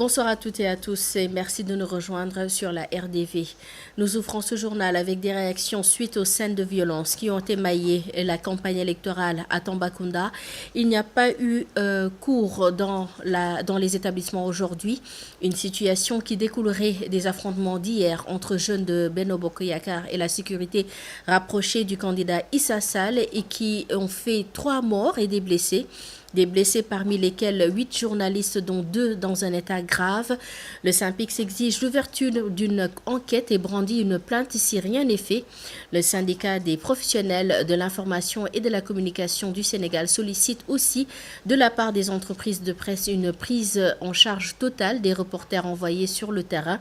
Bonsoir à toutes et à tous et merci de nous rejoindre sur la RDV. Nous ouvrons ce journal avec des réactions suite aux scènes de violence qui ont émaillé la campagne électorale à Tambacounda. Il n'y a pas eu cours dans les établissements aujourd'hui. Une situation qui découlerait des affrontements d'hier entre jeunes de Benno Bokk Yakaar et la sécurité rapprochée du candidat Issa Sall et qui ont fait 3 morts et des blessés. Des blessés parmi lesquels 8 journalistes dont 2 dans un état grave. Le SYNPICS exige l'ouverture d'une enquête et brandit une plainte si rien n'est fait. Le syndicat des professionnels de l'information et de la communication du Sénégal sollicite aussi de la part des entreprises de presse une prise en charge totale des reporters envoyés sur le terrain.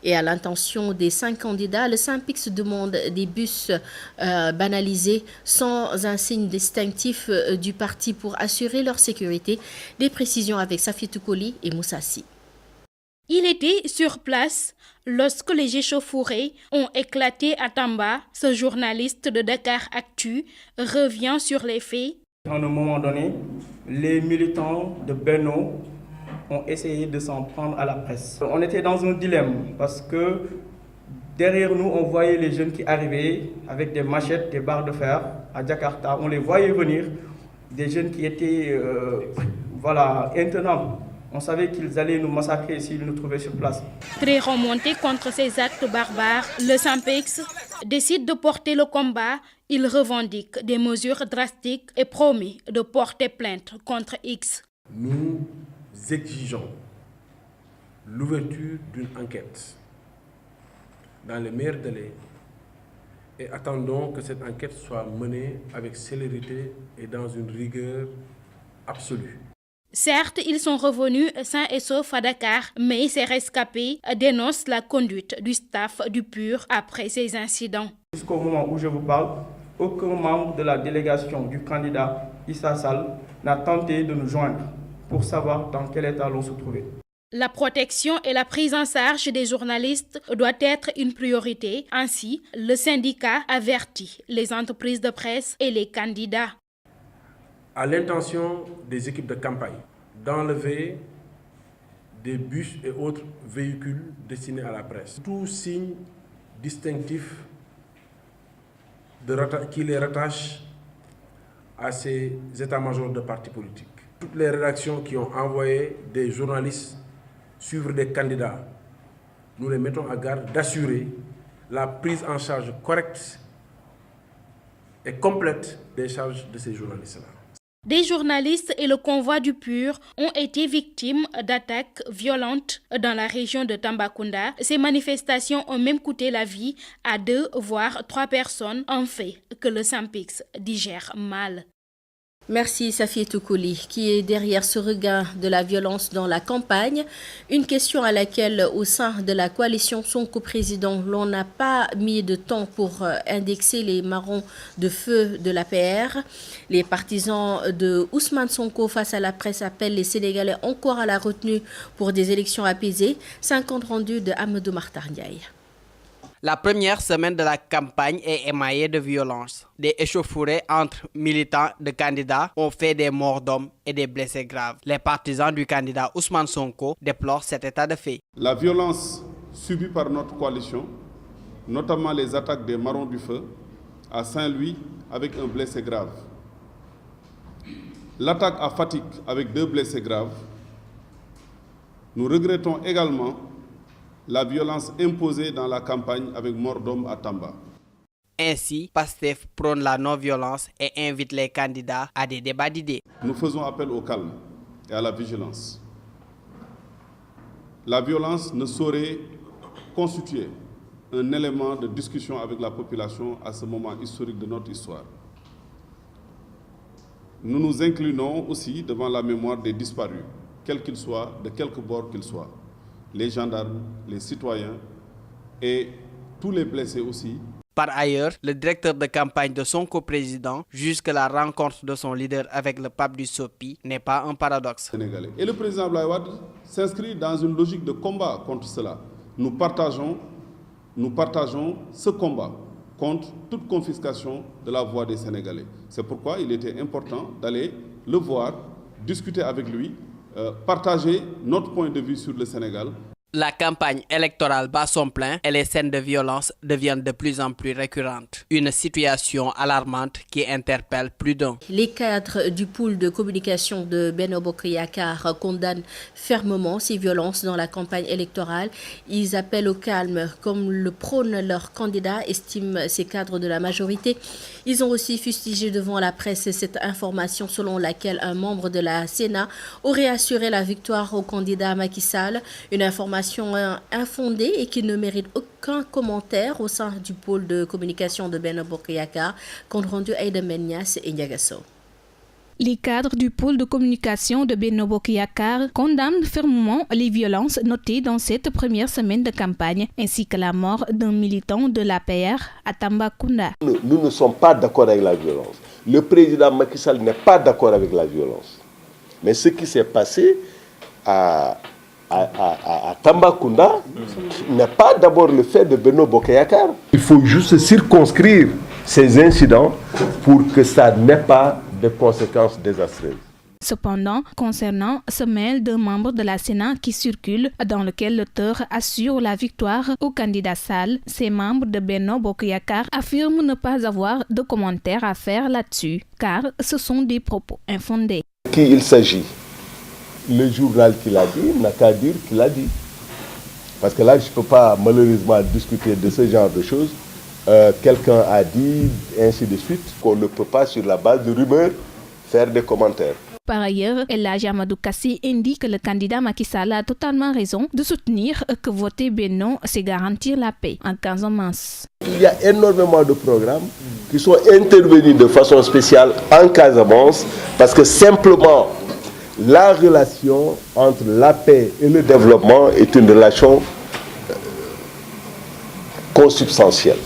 Et à l'intention des 5 candidats, le SYNPICS demande des bus banalisés sans un signe distinctif du parti pour assurer leur sécurité. Des précisions avec Safiatou Koli et Moussassi. Il était sur place lorsque les échauffourées ont éclaté à Tamba. Ce journaliste de Dakar Actu revient sur les faits. À un moment donné, les militants de Benno ont essayé de s'en prendre à la presse. On était dans un dilemme parce que derrière nous, on voyait les jeunes qui arrivaient avec des machettes, des barres de fer à Jakarta. On les voyait venir, des jeunes qui étaient intenables. On savait qu'ils allaient nous massacrer s'ils nous trouvaient sur place. Très remonté contre ces actes barbares, le SYNPICS décide de porter le combat. Il revendique des mesures drastiques et promet de porter plainte contre X. Nous exigeons l'ouverture d'une enquête dans les meilleurs délais et attendons que cette enquête soit menée avec célérité et dans une rigueur absolue. Certes, ils sont revenus sains et saufs à Dakar, mais ces rescapés dénoncent la conduite du staff du PUR après ces incidents. Jusqu'au moment où je vous parle, aucun membre de la délégation du candidat Issa Sall n'a tenté de nous joindre pour savoir dans quel état l'on se trouvait. La protection et la prise en charge des journalistes doit être une priorité. Ainsi, le syndicat avertit les entreprises de presse et les candidats. À l'intention des équipes de campagne, d'enlever des bus et autres véhicules destinés à la presse. Tout signe distinctif qui les rattache à ces états-majors de partis politiques. Toutes les rédactions qui ont envoyé des journalistes suivre des candidats, nous les mettons à garde d'assurer la prise en charge correcte et complète des charges de ces journalistes-là. Des journalistes et le convoi du PUR ont été victimes d'attaques violentes dans la région de Tambacounda. Ces manifestations ont même coûté la vie à 2 voire 3 personnes, un fait que le SYNPICS digère mal. Merci Safiatou Koli, qui est derrière ce regain de la violence dans la campagne. Une question à laquelle, au sein de la coalition Sonko Président, l'on n'a pas mis de temps pour indexer les marrons de feu de l'APR. Les partisans de Ousmane Sonko face à la presse appellent les Sénégalais encore à la retenue pour des élections apaisées. 50 rendus de Amadou Martar Ndiaye. La première semaine de la campagne est émaillée de violence. Des échauffourées entre militants de candidats ont fait des morts d'hommes et des blessés graves. Les partisans du candidat Ousmane Sonko déplorent cet état de fait. La violence subie par notre coalition, notamment les attaques des marrons du feu à Saint-Louis avec un blessé grave. L'attaque à Fatick avec 2 blessés graves. Nous regrettons également la violence imposée dans la campagne avec mort d'homme à Tamba. Ainsi, PASTEF prône la non-violence et invite les candidats à des débats d'idées. Nous faisons appel au calme et à la vigilance. La violence ne saurait constituer un élément de discussion avec la population à ce moment historique de notre histoire. Nous nous inclinons aussi devant la mémoire des disparus, quels qu'ils soient, de quelque bord qu'ils soient. Les gendarmes, les citoyens et tous les blessés aussi. Par ailleurs, le directeur de campagne de Sonko Président juge que la rencontre de son leader avec le pape du Sopi n'est pas un paradoxe. Et le président Abdoulaye Wade s'inscrit dans une logique de combat contre cela. Nous partageons ce combat contre toute confiscation de la voix des Sénégalais. C'est pourquoi il était important d'aller le voir, discuter avec lui partager notre point de vue sur le Sénégal. La campagne électorale bat son plein et les scènes de violence deviennent de plus en plus récurrentes. Une situation alarmante qui interpelle plus d'un. Les cadres du pôle de communication de Benno Bokk Yakaar condamnent fermement ces violences dans la campagne électorale. Ils appellent au calme, comme le prône leur candidat, estiment ces cadres de la majorité. Ils ont aussi fustigé devant la presse cette information selon laquelle un membre de la Sénat aurait assuré la victoire au candidat Macky Sall. Une information infondée et qui ne mérite aucun commentaire au sein du pôle de communication de Benno Bokk Yakaar, compte rendu Aïda Mennias et Ndiaga Sow. Les cadres du pôle de communication de Benno Bokk Yakaar condamnent fermement les violences notées dans cette première semaine de campagne, ainsi que la mort d'un militant de l'APR à Tambacounda. Nous ne sommes pas d'accord avec la violence. Le président Macky Sall n'est pas d'accord avec la violence. Mais ce qui s'est passé à Tambacounda n'est pas d'abord le fait de Benno Bokk Yakaar. Il faut juste circonscrire ces incidents pour que ça n'ait pas de conséquences désastreuses. Cependant, concernant ce mail d'un membre de la Sénat qui circule, dans lequel l'auteur assure la victoire au candidat Sall, ces membres de Benno Bokk Yakaar affirment ne pas avoir de commentaires à faire là-dessus, car ce sont des propos infondés. Qui il s'agit? Le journal qui l'a dit n'a qu'à dire qu'il l'a dit. Parce que là, je ne peux pas malheureusement discuter de ce genre de choses. Quelqu'un a dit, ainsi de suite, qu'on ne peut pas, sur la base de rumeurs, faire des commentaires. Par ailleurs, El Hadji Amadou Kassi indique que le candidat Macky Sall a totalement raison de soutenir que voter Benno, c'est garantir la paix en Casamance. Il y a énormément de programmes qui sont intervenus de façon spéciale en Casamance parce que simplement la relation entre la paix et le développement est une relation consubstantielle.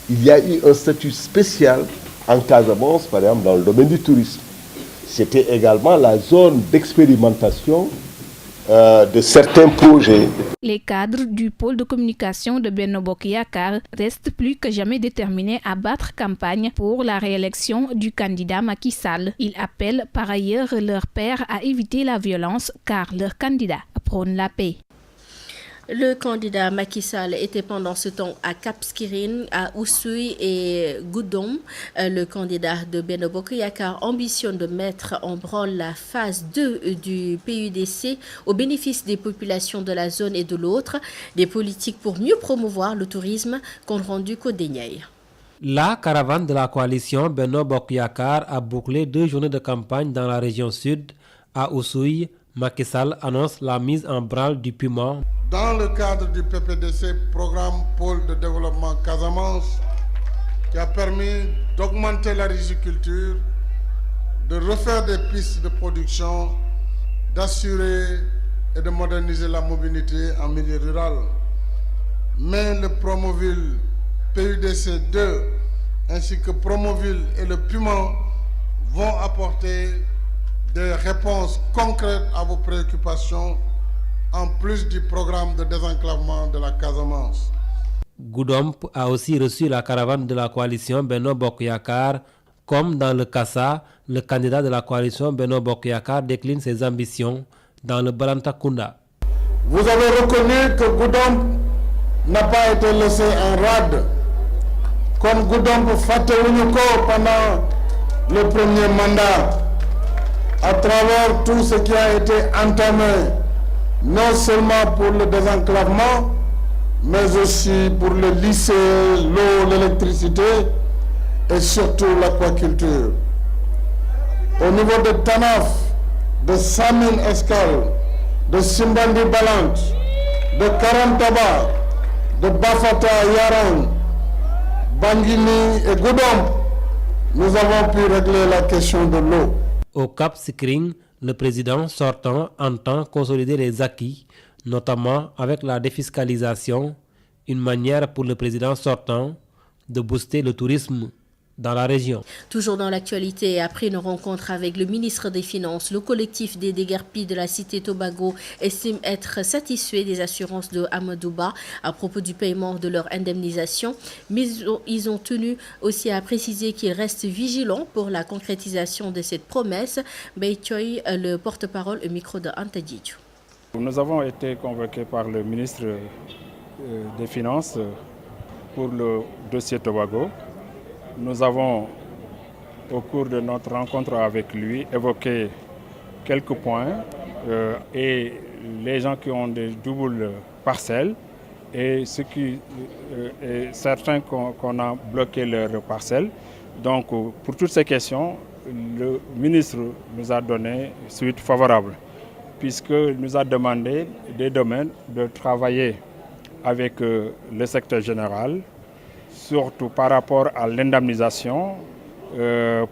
Il y a eu un statut spécial en Casamance, par exemple dans le domaine du tourisme. C'était également la zone d'expérimentation de certains projets. Les cadres du pôle de communication de Benno Bokk Yakaar restent plus que jamais déterminés à battre campagne pour la réélection du candidat Macky Sall. Ils appellent par ailleurs leurs pairs à éviter la violence car leur candidat prône la paix. Le candidat Macky Sall était pendant ce temps à Cap Skirring, à Oussouye et Goudomp. Le candidat de Benno Bokk Yakaar ambitionne de mettre en branle la phase 2 du PUDC au bénéfice des populations de la zone et de l'autre, des politiques pour mieux promouvoir le tourisme, compte rendu Codé-Niayes. La caravane de la coalition Benno Bokk Yakaar a bouclé 2 journées de campagne dans la région sud. À Oussouye, Macky Sall annonce la mise en branle du piment. Dans le cadre du PPDC, programme Pôle de développement Casamance, qui a permis d'augmenter la riziculture, de refaire des pistes de production, d'assurer et de moderniser la mobilité en milieu rural. Mais le Promoville PUDC 2 ainsi que Promoville et le piment vont apporter des réponses concrètes à vos préoccupations en plus du programme de désenclavement de la Casamance. Goudomp a aussi reçu la caravane de la coalition Benno Bokk Yakaar. Comme dans le Kassa, le candidat de la coalition Benno Bokk Yakaar décline ses ambitions dans le Balantacounda. Vous avez reconnu que Goudomp n'a pas été laissé en rade. Comme Goudomp Fatewunuko pendant le premier mandat, à travers tout ce qui a été entamé, non seulement pour le désenclavement, mais aussi pour le lycée, l'eau, l'électricité et surtout l'aquaculture. Au niveau de Tanaf, de Samin Escale, de Simbandi Balant, de Karantaba, de Bafata Yaran, Bangini et Goudomp, nous avons pu régler la question de l'eau. Au Cap Skirring, le président sortant entend consolider les acquis, notamment avec la défiscalisation, une manière pour le président sortant de booster le tourisme. dans la région. Toujours dans l'actualité, après une rencontre avec le ministre des Finances, le collectif des déguerpis de la cité Tobago estime être satisfait des assurances de Amadouba à propos du paiement de leur indemnisation, mais ils ont tenu aussi à préciser qu'ils restent vigilants pour la concrétisation de cette promesse. Beychoy, le porte-parole au micro de Anta Djidjou. Nous avons été convoqués par le ministre des Finances pour le dossier Tobago. Nous avons, au cours de notre rencontre avec lui, évoqué quelques points et les gens qui ont des doubles parcelles et certains qu'on a bloqué leurs parcelles. Donc, pour toutes ces questions, le ministre nous a donné suite favorable, puisqu'il nous a demandé des domaines de travailler avec le secteur général, surtout par rapport à l'indemnisation,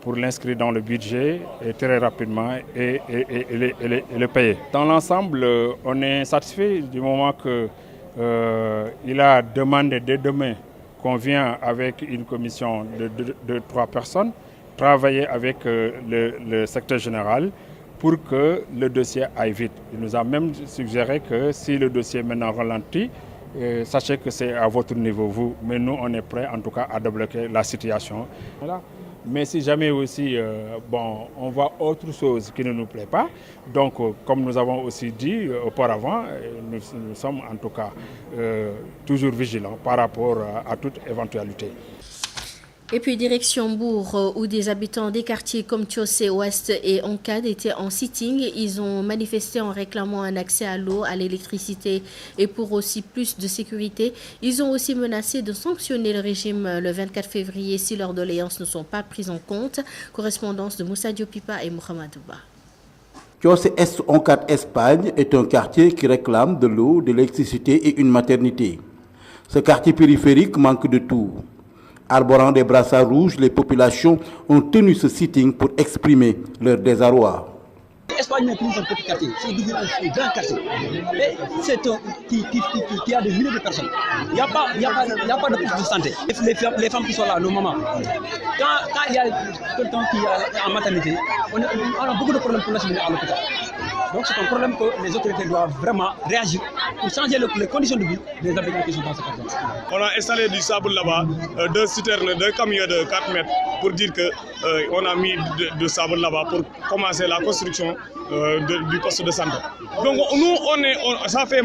pour l'inscrire dans le budget et très rapidement et le payer. Dans l'ensemble, on est satisfait du moment qu'il a demandé dès demain qu'on vient avec une commission de 3 personnes, travailler avec le secteur général pour que le dossier aille vite. Il nous a même suggéré que si le dossier est maintenant ralenti, sachez que c'est à votre niveau, vous. Mais nous, on est prêts en tout cas à débloquer la situation. Voilà. Mais si jamais aussi on voit autre chose qui ne nous plaît pas, donc comme nous avons aussi dit auparavant, nous sommes en tout cas toujours vigilants par rapport à toute éventualité. Et puis direction Bourg, où des habitants des quartiers comme Tiossé Ouest et Oncad étaient en sitting. Ils ont manifesté en réclamant un accès à l'eau, à l'électricité et pour aussi plus de sécurité. Ils ont aussi menacé de sanctionner le régime le 24 février si leurs doléances ne sont pas prises en compte. Correspondance de Moussa Diopipa et Mohamed Ouba. Tiossé Est Oncad Espagne est un quartier qui réclame de l'eau, de l'électricité et une maternité. Ce quartier périphérique manque de tout. Arborant des brassards rouges, les populations ont tenu ce sitting pour exprimer leur désarroi. Espagne n'est plus un petit quartier, c'est devenu un grand quartier. Et c'est qui a des milliers de personnes. Il n'y a pas de poste de santé. Les femmes qui sont là, nos mamans, quand il y a quelqu'un qui est en maternité, on a beaucoup de problèmes pour l'acheminer à l'hôpital. Donc c'est un problème que les autorités doivent vraiment réagir pour changer les conditions de vie des habitants qui sont dans ce quartier. On a installé du sable là-bas, 2 citernes, 2 camions de 4 mètres pour dire qu'on a mis de sable là-bas pour commencer la construction du poste de santé. Donc nous, ça fait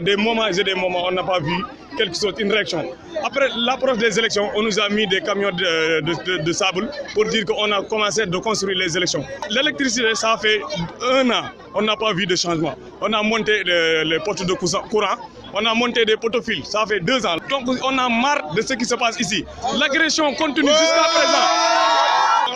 des moments et des moments, on n'a pas vu quelque chose, une réaction. Après l'approche des élections, on nous a mis des camions de sable pour dire qu'on a commencé de construire les élections. L'électricité, ça fait 1 an, on n'a pas vu de changement. On a monté les poteaux de courant, on a monté des poteaux fils, ça fait 2 ans. Donc on a marre de ce qui se passe ici. L'agression continue jusqu'à présent.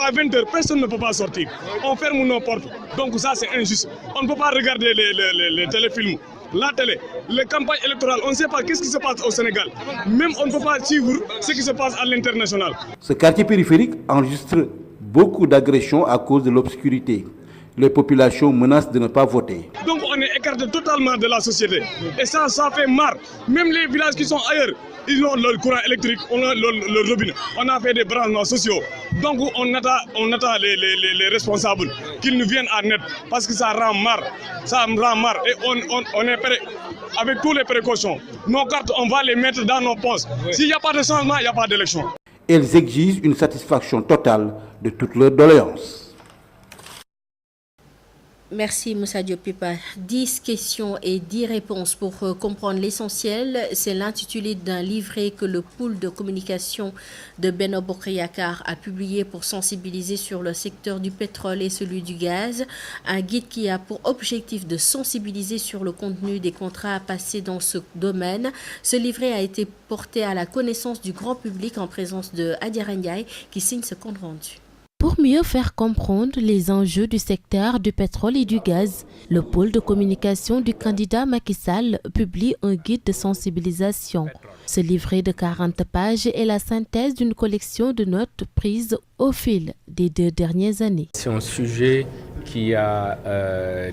À 20h, personne ne peut pas sortir. On ferme nos portes. Donc ça, c'est injuste. On ne peut pas regarder les téléfilms. La télé, les campagnes électorales, on ne sait pas qu'est-ce qui se passe au Sénégal. Même on ne peut pas suivre ce qui se passe à l'international. Ce quartier périphérique enregistre beaucoup d'agressions à cause de l'obscurité. Les populations menacent de ne pas voter. Donc on est écarté totalement de la société. Et ça fait marre. Même les villages qui sont ailleurs, ils ont le courant électrique, on a le robinet. On a fait des branchements sociaux. Donc on attend les responsables qu'ils nous viennent en aide parce que ça rend marre. Ça rend marre et on est prêt avec toutes les précautions. Nos cartes, on va les mettre dans nos postes. S'il n'y a pas de changement, il n'y a pas d'élection. Elles exigent une satisfaction totale de toutes leurs doléances. Merci Moussa Diopipa. 10 questions et 10 réponses pour comprendre l'essentiel. C'est l'intitulé d'un livret que le pôle de communication de Benno Bokk Yakaar a publié pour sensibiliser sur le secteur du pétrole et celui du gaz. Un guide qui a pour objectif de sensibiliser sur le contenu des contrats à passer dans ce domaine. Ce livret a été porté à la connaissance du grand public en présence de Adjara Ndiaye qui signe ce compte rendu. Pour mieux faire comprendre les enjeux du secteur du pétrole et du gaz, le pôle de communication du candidat Macky Sall publie un guide de sensibilisation. Ce livret de 40 pages est la synthèse d'une collection de notes prises au fil des 2 dernières années. C'est un sujet qui a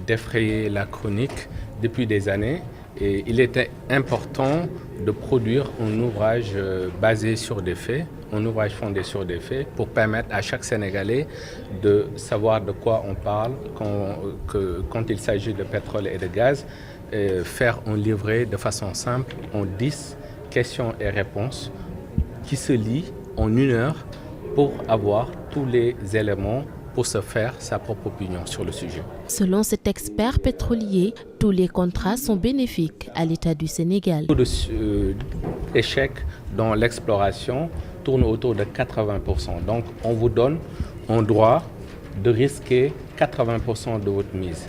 défrayé la chronique depuis des années, Et il était important de produire un ouvrage basé sur des faits, un ouvrage fondé sur des faits, pour permettre à chaque Sénégalais de savoir de quoi on parle quand il s'agit de pétrole et de gaz. Faire un livret de façon simple en 10 questions et réponses qui se lit en 1 heure pour avoir tous les éléments pour se faire sa propre opinion sur le sujet. Selon cet expert pétrolier, tous les contrats sont bénéfiques à l'État du Sénégal. Le taux d'échec dans l'exploration tourne autour de 80%. Donc on vous donne un droit de risquer 80% de votre mise.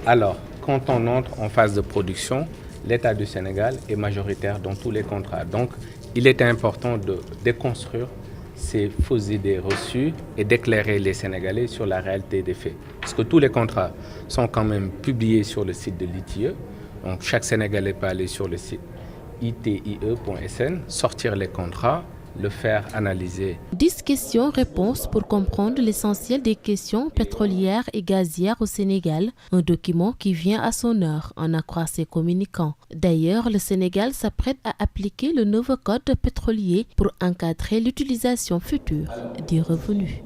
Alors, quand on entre en phase de production, l'État du Sénégal est majoritaire dans tous les contrats. Donc, il était important de déconstruire ces fausses idées reçues et d'éclairer les Sénégalais sur la réalité des faits. Parce que tous les contrats sont quand même publiés sur le site de l'ITIE. Donc, chaque Sénégalais peut aller sur le site itie.sn, sortir les contrats, le faire analyser. 10 questions-réponses pour comprendre l'essentiel des questions pétrolières et gazières au Sénégal, un document qui vient à son heure en accroît ses communicants. D'ailleurs, le Sénégal s'apprête à appliquer le nouveau code pétrolier pour encadrer l'utilisation future des revenus.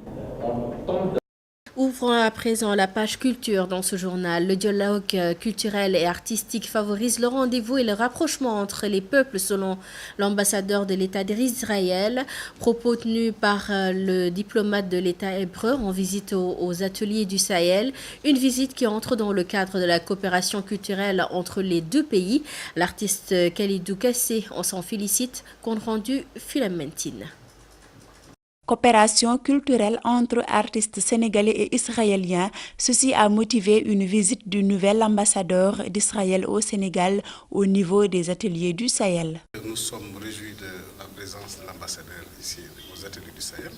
Ouvrons à présent la page culture dans ce journal. Le dialogue culturel et artistique favorise le rendez-vous et le rapprochement entre les peuples selon l'ambassadeur de l'État d'Israël. Propos tenus par le diplomate de l'État hébreu en visite aux ateliers du Sahel. Une visite qui entre dans le cadre de la coopération culturelle entre les deux pays. L'artiste Khalidou Kassé, on s'en félicite, compte rendu Filamentine. Coopération culturelle entre artistes sénégalais et israéliens, ceci a motivé une visite du nouvel ambassadeur d'Israël au Sénégal au niveau des ateliers du Sahel. Nous sommes réjouis de la présence de l'ambassadeur ici aux ateliers du Sahel,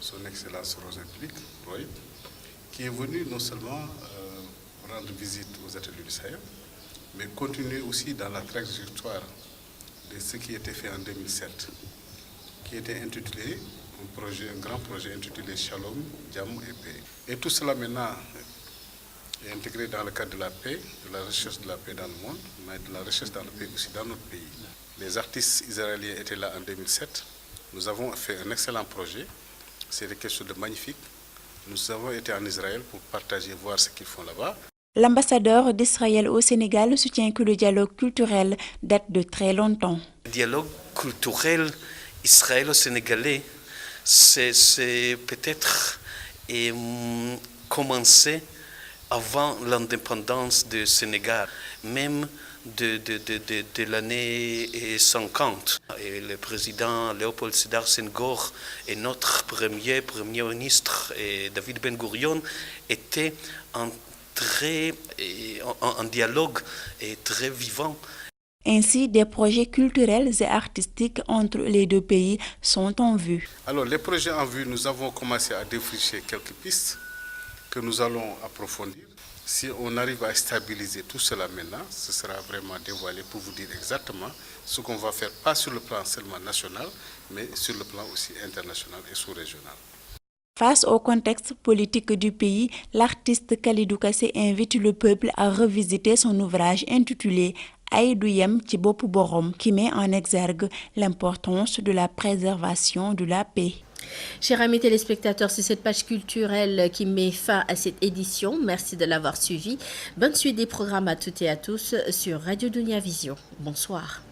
son Excellence Rosenblick, qui est venu non seulement rendre visite aux ateliers du Sahel, mais continuer aussi dans la trajectoire de ce qui était fait en 2007, qui était intitulé un grand projet intitulé Shalom, Jam et Paix. Et tout cela maintenant est intégré dans le cadre de la paix, de la recherche de la paix dans le monde, mais de la recherche dans le pays aussi dans notre pays. Les artistes israéliens étaient là en 2007. Nous avons fait un excellent projet. C'est quelque chose de magnifique. Nous avons été en Israël pour partager, voir ce qu'ils font là-bas. L'ambassadeur d'Israël au Sénégal soutient que le dialogue culturel date de très longtemps. Le dialogue culturel israélo-sénégalais, c'est peut-être commencé avant l'indépendance du Sénégal, même de l'année 50. Et le président Léopold Sédar Senghor et notre premier ministre David Ben Gourion étaient en dialogue très vivant. Ainsi, des projets culturels et artistiques entre les deux pays sont en vue. Alors, les projets en vue, nous avons commencé à défricher quelques pistes que nous allons approfondir. Si on arrive à stabiliser tout cela maintenant, ce sera vraiment dévoilé pour vous dire exactement ce qu'on va faire, pas sur le plan seulement national, mais sur le plan aussi international et sous-régional. Face au contexte politique du pays, l'artiste Khalidou Kassé invite le peuple à revisiter son ouvrage intitulé Aïdou Yem ci Bopp Borom, qui met en exergue l'importance de la préservation de la paix. Chers amis téléspectateurs, c'est cette page culturelle qui met fin à cette édition. Merci de l'avoir suivi. Bonne suite des programmes à toutes et à tous sur Radio Dunia Vision. Bonsoir.